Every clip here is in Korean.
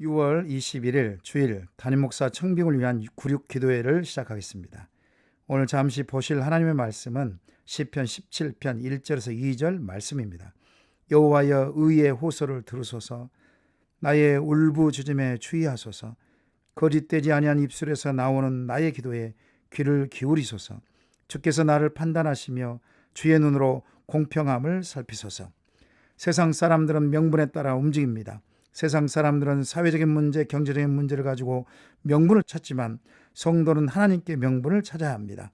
6월 21일 주일 담임목사 청빙을 위한 96 기도회를 시작하겠습니다. 오늘 잠시 보실 하나님의 말씀은 시편 17편 1절에서 2절 말씀입니다. 여호와여 의의 호소를 들으소서, 나의 울부짖음에 주의하소서. 거짓되지 아니한 입술에서 나오는 나의 기도에 귀를 기울이소서. 주께서 나를 판단하시며 주의 눈으로 공평함을 살피소서. 세상 사람들은 명분에 따라 움직입니다. 세상 사람들은 사회적인 문제, 경제적인 문제를 가지고 명분을 찾지만 성도는 하나님께 명분을 찾아야 합니다.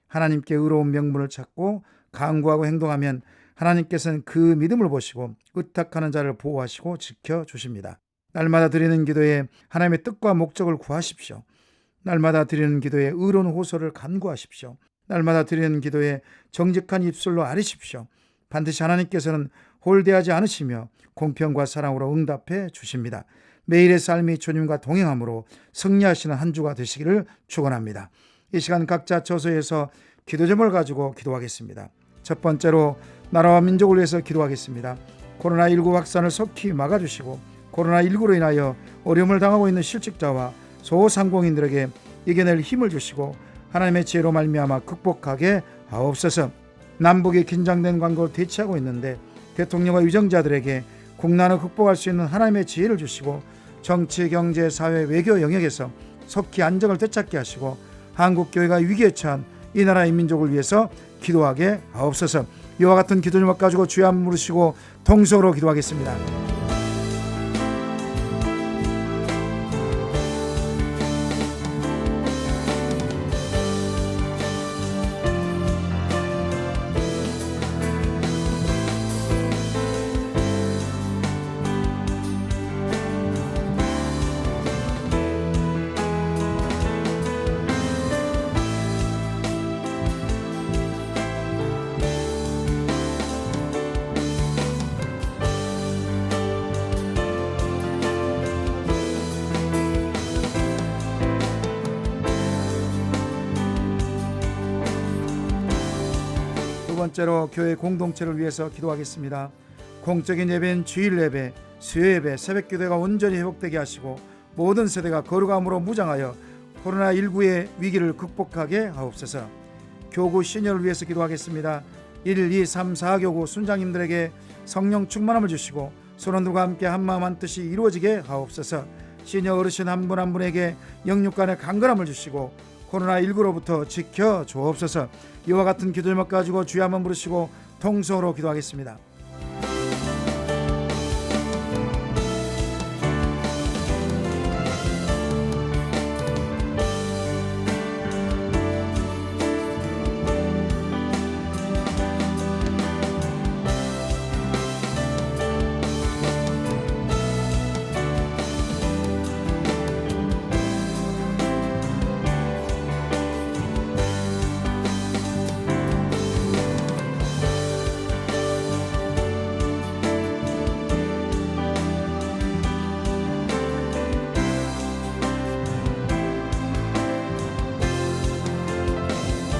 하나님께 의로운 명분을 찾고 간구하고 행동하면 하나님께서는 그 믿음을 보시고 의탁하는 자를 보호하시고 지켜주십니다. 날마다 드리는 기도에 하나님의 뜻과 목적을 구하십시오. 날마다 드리는 기도에 의로운 호소를 간구하십시오. 날마다 드리는 기도에 정직한 입술로 아뢰십시오. 반드시 하나님께서는 홀대하지 않으시며 공평과 사랑으로 응답해 주십니다. 매일의 삶이 주님과 동행함으로 승리하시는 한 주가 되시기를 축원합니다. 이 시간 각자 처소에서 기도 제목을 가지고 기도하겠습니다. 첫 번째로 나라와 민족을 위해서 기도하겠습니다. 코로나19 확산을 속히 막아주시고 코로나19로 인하여 어려움을 당하고 있는 실직자와 소상공인들에게 이겨낼 힘을 주시고 하나님의 지혜로 말미암아 극복하게 하옵소서. 남북이 긴장된 관계로 대치하고 있는데 대통령과 위정자들에게 국난을 극복할 수 있는 하나님의 지혜를 주시고 정치, 경제, 사회, 외교 영역에서 속히 안정을 되찾게 하시고 한국교회가 위기에 처한 이 나라의 민족을 위해서 기도하게 하옵소서. 이와 같은 기도 제목 가지고 주여 한번 부르시고 통성으로 기도하겠습니다. 두 번째로 교회 공동체를 위해서 기도하겠습니다. 공적인 예배인 주일 예배, 수요 예배, 새벽 기도가 온전히 회복되게 하시고 모든 세대가 거룩함으로 무장하여 코로나19의 위기를 극복하게 하옵소서. 교구 시니어를 위해서 기도하겠습니다. 1, 2, 3, 4교구 순장님들에게 성령 충만함을 주시고 선원들과 함께 한마음 한뜻이 이루어지게 하옵소서. 시니어 어르신 한 분 한 분에게 영육간의 강건함을 주시고 코로나19로부터 지켜 주옵소서. 이와 같은 기도 제목 가지고 주여 한번 부르시고 통성으로 기도하겠습니다.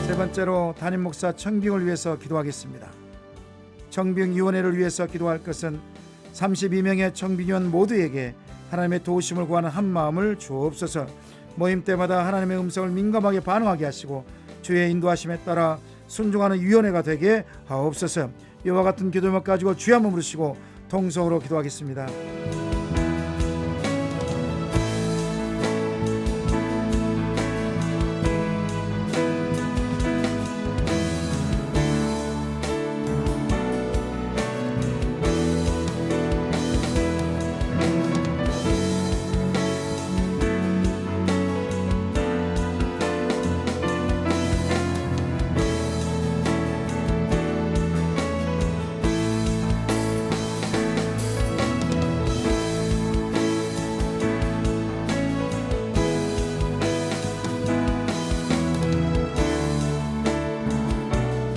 세 번째로 담임 목사 청빙을 위해서 기도하겠습니다. 청빙위원회를 위해서 기도할 것은 32명의 청빙위원 모두에게 하나님의 도우심을 구하는 한 마음을 주옵소서. 모임 때마다 하나님의 음성을 민감하게 반응하게 하시고 주의 인도하심에 따라 순종하는 위원회가 되게 하옵소서. 이와 같은 기도 제목 가지고 주여 한번 부르시고 통성으로 기도하겠습니다.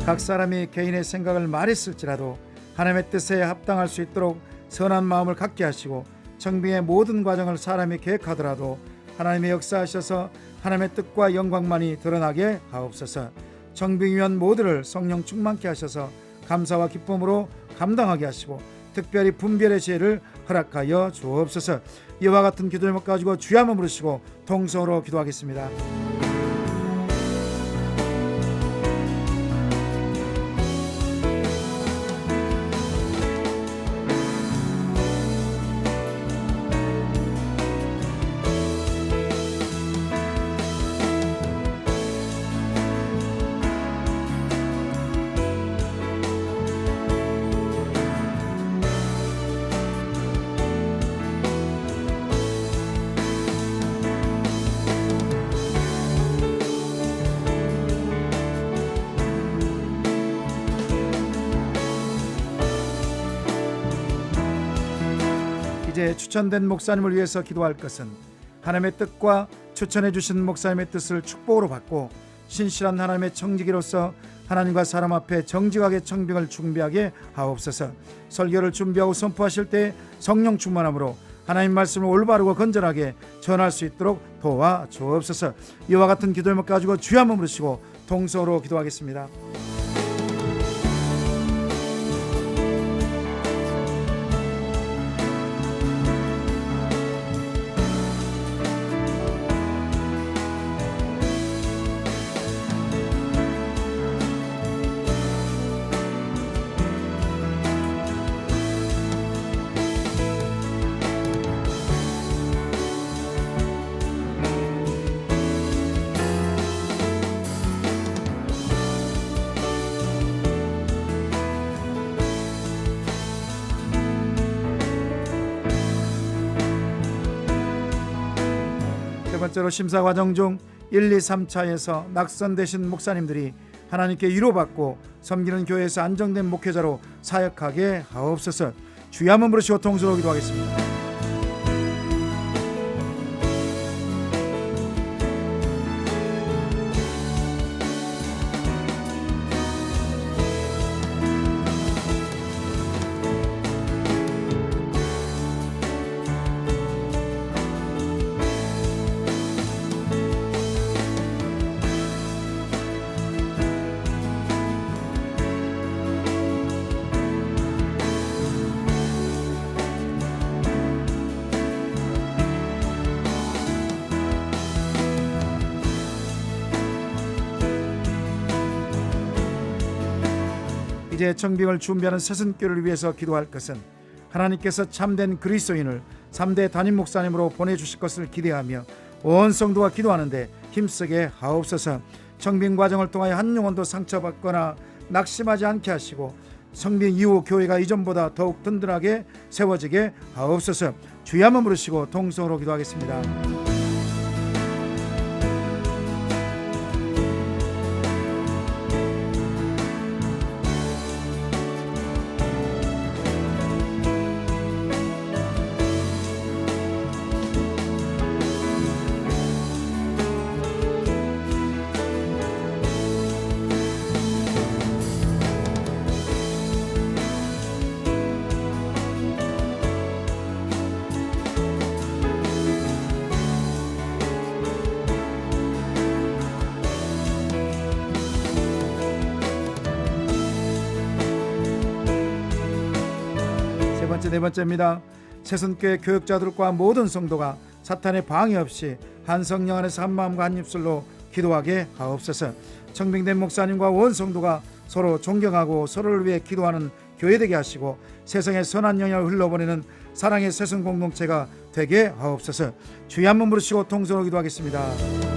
각 사람이 개인의 생각을 말했을지라도 하나님의 뜻에 합당할 수 있도록 선한 마음을 갖게 하시고 청빙의 모든 과정을 사람이 계획하더라도 하나님의 역사하셔서 하나님의 뜻과 영광만이 드러나게 하옵소서. 청빙위원 모두를 성령 충만케 하셔서 감사와 기쁨으로 감당하게 하시고 특별히 분별의 지혜를 허락하여 주옵소서. 이와 같은 기도 제목 가지고 주여 한번 부르시고 통성으로 기도하겠습니다. 이제 추천된 목사님을 위해서 기도할 것은 하나님의 뜻과 추천해 주신 목사님의 뜻을 축복으로 받고 신실한 하나님의 청지기로서 하나님과 사람 앞에 정직하게 청빙을 준비하게 하옵소서. 설교를 준비하고 선포하실 때 성령 충만함으로 하나님 말씀을 올바르고 건전하게 전할 수 있도록 도와주옵소서. 이와 같은 기도 제목 가지고 주여 한번 부르시고 통성으로 기도하겠습니다. 세 번째로 심사 과정 중 1, 2, 3차에서 낙선되신 목사님들이 하나님께 위로받고 섬기는 교회에서 안정된 목회자로 사역하게 하옵소서. 주여 한번 부르시고 통성으로 기도하겠습니다. 이제 청빙을 준비하는 새순교를 위해서 기도할 것은 하나님께서 참된 그리스도인을 3대 담임 목사님으로 보내주실 것을 기대하며 온 성도가 기도하는데 힘쓰게 하옵소서. 청빙 과정을 통하여 한 영혼도 상처받거나 낙심하지 않게 하시고 청빙 이후 교회가 이전보다 더욱 든든하게 세워지게 하옵소서. 주여 한번 부르시고 통성으로 기도하겠습니다. 네 번째입니다. 새순교회 교육자들과 모든 성도가 사탄의 방해 없이 한 성령 안에서 한 마음과 한 입술로 기도하게 하옵소서. 청빙된 목사님과 온 성도가 서로 존경하고 서로를 위해 기도하는 교회 되게 하시고 세상에 선한 영향을 흘러보내는 사랑의 새순 공동체가 되게 하옵소서. 주여 한번 부르시고 통성으로 기도하겠습니다.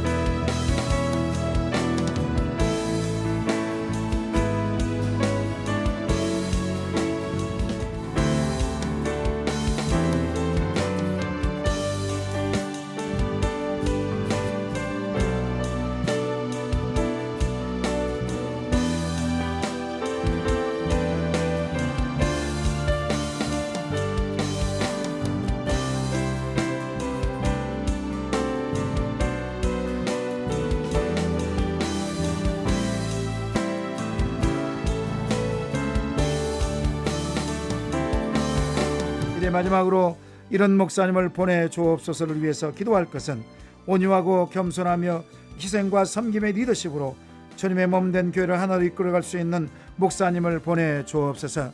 이제 마지막으로 이런 목사님을 보내주옵소서를 위해서 기도할 것은 온유하고 겸손하며 희생과 섬김의 리더십으로 주님의 몸된 교회를 하나로 이끌어갈 수 있는 목사님을 보내주옵소서.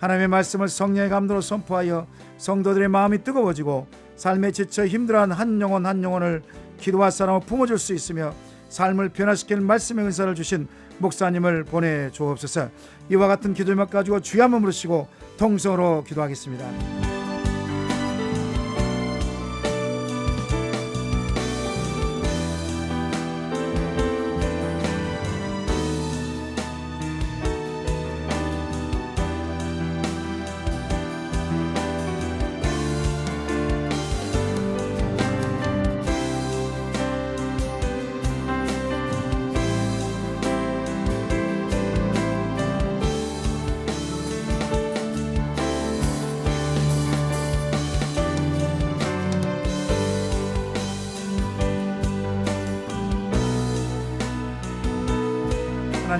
하나님의 말씀을 성령의 감도로 선포하여 성도들의 마음이 뜨거워지고 삶에 지쳐 힘들어한 한 영혼 한 영혼을 기도와 사랑으로 품어줄 수 있으며 삶을 변화시킬 말씀의 은사를 주신 목사님을 보내주옵소서. 이와 같은 기도 제목 가지고 주여 한번 부르시고 통성으로 기도하겠습니다.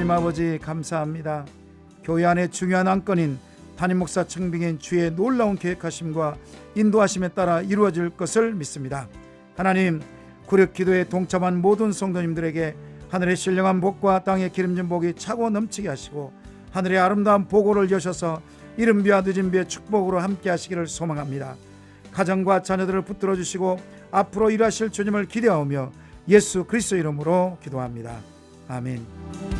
하나님 아버지 감사합니다. 교회 안에 중요한 안건인 담임 목사 청빙인 주의 놀라운 계획하심과 인도하심에 따라 이루어질 것을 믿습니다. 하나님, 구력 기도에 동참한 모든 성도님들에게 하늘의 신령한 복과 땅의 기름진 복이 차고 넘치게 하시고 하늘의 아름다운 보고를 여셔서 이른 비와 늦은 비의 축복으로 함께 하시기를 소망합니다. 가정과 자녀들을 붙들어 주시고 앞으로 일하실 주님을 기대하며 예수 그리스도 이름으로 기도합니다. 아멘.